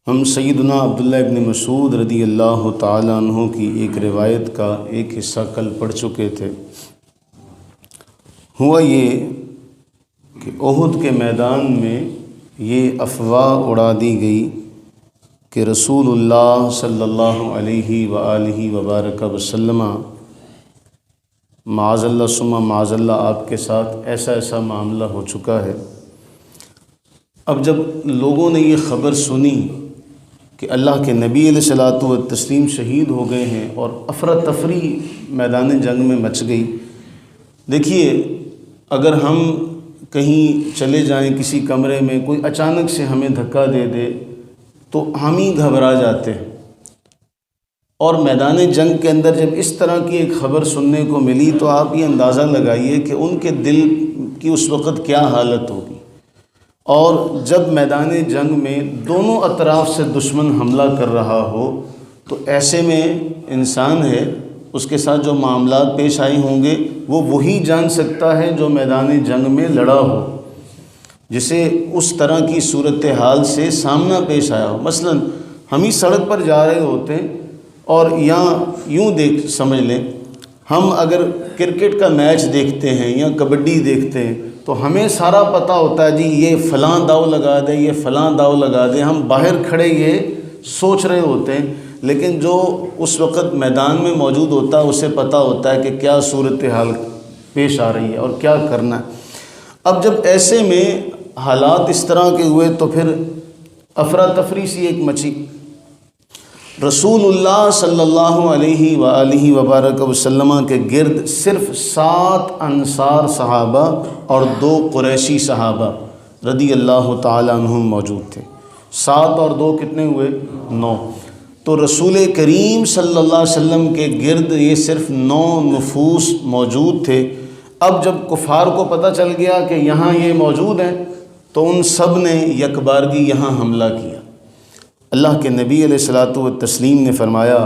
ہم سیدنا عبداللہ ابن مسعود رضی اللہ تعالیٰ عنہ کی ایک روایت کا ایک حصہ کل پڑھ چکے تھے۔ ہوا یہ کہ احد کے میدان میں یہ افواہ اڑا دی گئی کہ رسول اللہ صلی اللہ علیہ وآلہ وبارک وسلم معاذ اللہ ثم معاذ اللہ آپ کے ساتھ ایسا معاملہ ہو چکا ہے۔ اب جب لوگوں نے یہ خبر سنی کہ اللہ کے نبی علیہ الصلوۃ والتسلیم شہید ہو گئے ہیں اور افراتفری میدان جنگ میں مچ گئی۔ دیکھیے، اگر ہم کہیں چلے جائیں کسی کمرے میں، کوئی اچانک سے ہمیں دھکا دے دے تو ہم ہی گھبرا جاتے ہیں، اور میدان جنگ کے اندر جب اس طرح کی ایک خبر سننے کو ملی تو آپ یہ اندازہ لگائیے کہ ان کے دل کی اس وقت کیا حالت ہوگی۔ اور جب میدان جنگ میں دونوں اطراف سے دشمن حملہ کر رہا ہو تو ایسے میں انسان ہے، اس کے ساتھ جو معاملات پیش آئے ہوں گے وہ وہی جان سکتا ہے جو میدان جنگ میں لڑا ہو، جسے اس طرح کی صورتحال سے سامنا پیش آیا ہو۔ مثلا ہم ہی سڑک پر جا رہے ہوتے ہیں اور یوں سمجھ لیں، ہم اگر کرکٹ کا میچ دیکھتے ہیں یا کبڈی دیکھتے ہیں تو ہمیں سارا پتہ ہوتا ہے، جی یہ فلاں داؤ لگا دے، یہ فلاں داؤ لگا دے، ہم باہر کھڑے یہ سوچ رہے ہوتے ہیں، لیکن جو اس وقت میدان میں موجود ہوتا ہے اسے پتہ ہوتا ہے کہ کیا صورتحال پیش آ رہی ہے اور کیا کرنا ہے۔ اب جب ایسے میں حالات اس طرح کے ہوئے تو پھر افراتفری سی ایک مچی۔ رسول اللہ صلی اللہ علیہ وآلہ وبارک وسلم کے گرد صرف 7 انصار صحابہ اور 2 قریشی صحابہ رضی اللہ تعالیٰ عنہم موجود تھے۔ 7 اور 2 کتنے ہوئے؟ 9۔ تو رسول کریم صلی اللہ علیہ وسلم کے گرد یہ صرف 9 نفوس موجود تھے۔ اب جب کفار کو پتہ چل گیا کہ یہاں یہ موجود ہیں تو ان سب نے یکبارگی یہاں حملہ کیا۔ اللہ کے نبی علیہ الصلوۃ والتسلیم نے فرمایا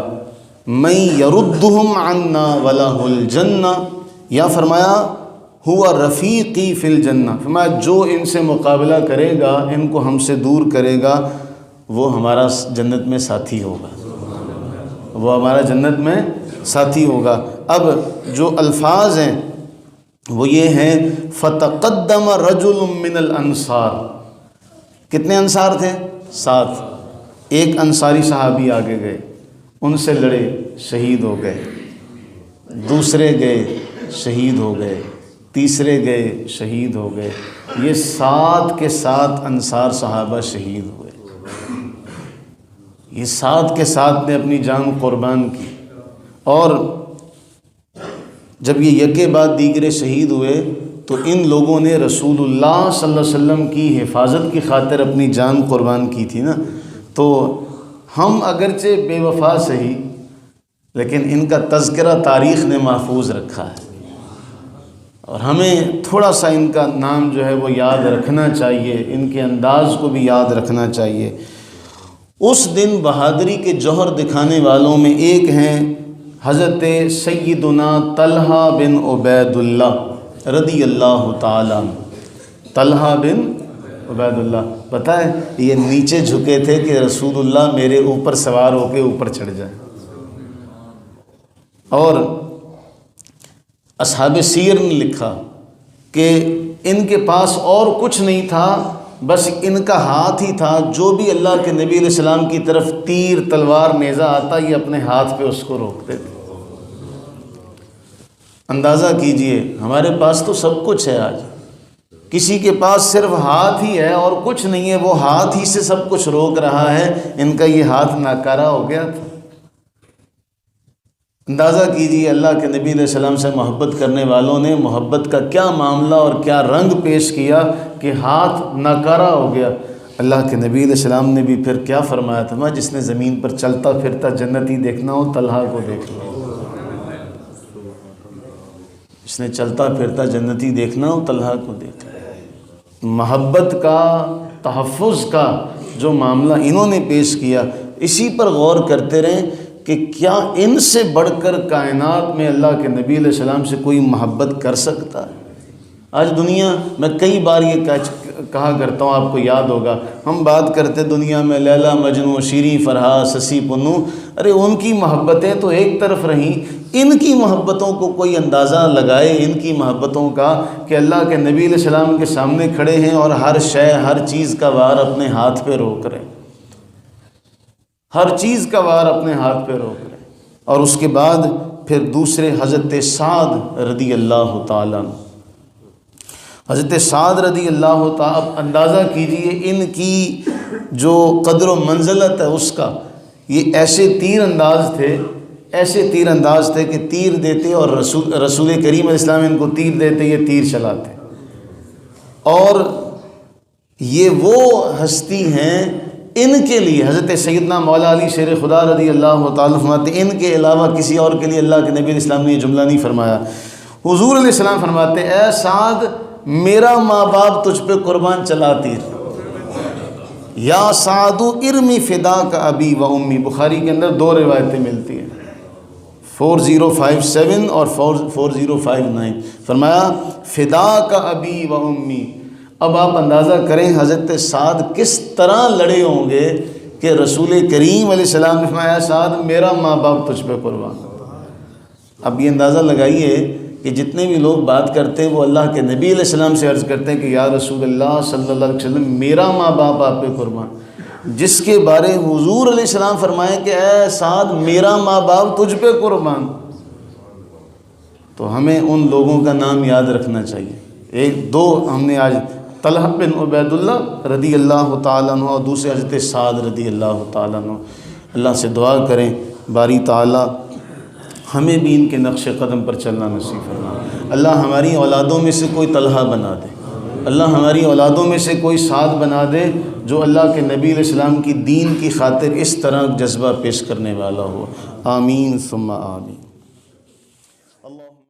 من یردہم عنا ولہ الجنہ، یا فرمایا ہوا رفیقی فی الجنہ، فرمایا جو ان سے مقابلہ کرے گا، ان کو ہم سے دور کرے گا، وہ ہمارا جنت میں ساتھی ہوگا، وہ ہمارا جنت میں ساتھی ہوگا۔ اب جو الفاظ ہیں وہ یہ ہیں فتقدم رجل من الانصار، کتنے انصار تھے؟ 7۔ ایک انصاری صحابی آگے گئے، ان سے لڑے، شہید ہو گئے، دوسرے گئے، شہید ہو گئے، تیسرے گئے، شہید ہو گئے، یہ 7 کے 7 انصار صحابہ شہید ہوئے۔ یہ 7 کے 7 نے اپنی جان قربان کی، اور جب یہ یکے بعد دیگرے شہید ہوئے تو ان لوگوں نے رسول اللہ صلی اللہ علیہ وسلم کی حفاظت کی خاطر اپنی جان قربان کی تھی نا۔ تو ہم اگرچہ بے وفا صحیح، لیکن ان کا تذکرہ تاریخ نے محفوظ رکھا ہے، اور ہمیں تھوڑا سا ان کا نام جو ہے وہ یاد رکھنا چاہیے، ان کے انداز کو بھی یاد رکھنا چاہیے۔ اس دن بہادری کے جوہر دکھانے والوں میں ایک ہیں حضرت سیدنا طلحہ بن عبید اللہ رضی اللہ تعالیٰ عنہ۔ طلحہ بن عبید اللہ، پتہ ہے یہ نیچے جھکے تھے کہ رسول اللہ میرے اوپر سوار ہو کے اوپر چڑھ جائے، اور اصحاب سیر نے لکھا کہ ان کے پاس اور کچھ نہیں تھا، بس ان کا ہاتھ ہی تھا، جو بھی اللہ کے نبی علیہ السلام کی طرف تیر تلوار نیزہ آتا یہ اپنے ہاتھ پہ اس کو روکتے تھے۔ اندازہ کیجئے ہمارے پاس تو سب کچھ ہے، آج کسی کے پاس صرف ہاتھ ہی ہے اور کچھ نہیں ہے، وہ ہاتھ ہی سے سب کچھ روک رہا ہے، ان کا یہ ہاتھ ناکارہ ہو گیا تھا۔ اندازہ کیجئے اللہ کے نبی علیہ السلام سے محبت کرنے والوں نے محبت کا کیا معاملہ اور کیا رنگ پیش کیا کہ ہاتھ ناکارہ ہو گیا۔ اللہ کے نبی علیہ السلام نے بھی پھر کیا فرمایا تھا، جس نے زمین پر چلتا پھرتا جنتی دیکھنا ہو طلحہ کو دیکھ لو، جس نے چلتا پھرتا جنتی دیکھنا ہو طلحہ کو دیکھ لو۔ محبت کا، تحفظ کا جو معاملہ انہوں نے پیش کیا، اسی پر غور کرتے رہیں کہ کیا ان سے بڑھ کر کائنات میں اللہ کے نبی علیہ السلام سے کوئی محبت کر سکتا ہے؟ آج دنیا میں کئی بار یہ کہا کرتا ہوں، آپ کو یاد ہوگا، ہم بات کرتے دنیا میں لیلا مجنوں، شیریں فرہاد، سسی پنو، ارے ان کی محبتیں تو ایک طرف رہیں، ان کی محبتوں کو کوئی اندازہ لگائے، ان کی محبتوں کا، کہ اللہ کے نبی علیہ السلام کے سامنے کھڑے ہیں اور ہر شے، ہر چیز کا وار اپنے ہاتھ پہ روک رہے ہیں، ہر چیز کا وار اپنے ہاتھ پہ روک رہے ہیں۔ اور اس کے بعد پھر دوسرے حضرت سعد رضی اللہ تعالیٰ عنہ، حضرت سعد رضی اللہ تعالیٰ، اب اندازہ کیجئے ان کی جو قدر و منزلت ہے اس کا، یہ ایسے تیر انداز تھے، ایسے تیر انداز تھے کہ تیر دیتے اور رسول کریم علیہ السلام ان کو تیر دیتے، یہ تیر چلاتے۔ اور یہ وہ ہستی ہیں، ان کے لیے حضرت سیدنا مولا علی شیر خدا رضی اللہ تعالیٰ فرماتے ہیں، ان کے علاوہ کسی اور کے لیے اللہ کے نبی علیہ السلام نے یہ جملہ نہیں فرمایا۔ حضور علیہ السلام فرماتے ہیں، اے سعد میرا ماں باپ تجھ پہ قربان، چلا تیر، یا سعد ارمی فداک ابی و امی، بخاری کے اندر دو روایتیں ملتی ہیں، 4057 اور 4059، فرمایا فداک ابی و امی۔ اب آپ اندازہ کریں حضرت سعد کس طرح لڑے ہوں گے کہ رسول کریم علیہ السلام نے فرمایا سعد میرا ماں باپ تجھ پہ قربان۔ اب یہ اندازہ لگائیے کہ جتنے بھی لوگ بات کرتے ہیں وہ اللہ کے نبی علیہ السلام سے عرض کرتے ہیں کہ یا رسول اللہ صلی اللہ علیہ وسلم میرا ماں باپ آپ پہ قربان، جس کے بارے حضور علیہ السلام فرمائیں کہ اے سعد میرا ماں باپ تجھ پہ قربان۔ تو ہمیں ان لوگوں کا نام یاد رکھنا چاہیے۔ ایک دو ہم نے آج طلحہ بن عبید اللہ رضی اللہ تعالیٰ عنہ اور دوسرے حضرت سعد رضی اللہ تعالیٰ عنہ۔ اللہ سے دعا کریں باری تعالیٰ ہمیں بھی ان کے نقش قدم پر چلنا نصیب فرما۔ اللہ ہماری اولادوں میں سے کوئی طلحہ بنا دے، اللہ ہماری اولادوں میں سے کوئی سعد بنا دے جو اللہ کے نبی علیہ السلام کی دین کی خاطر اس طرح جذبہ پیش کرنے والا ہو۔ آمین ثم آمین۔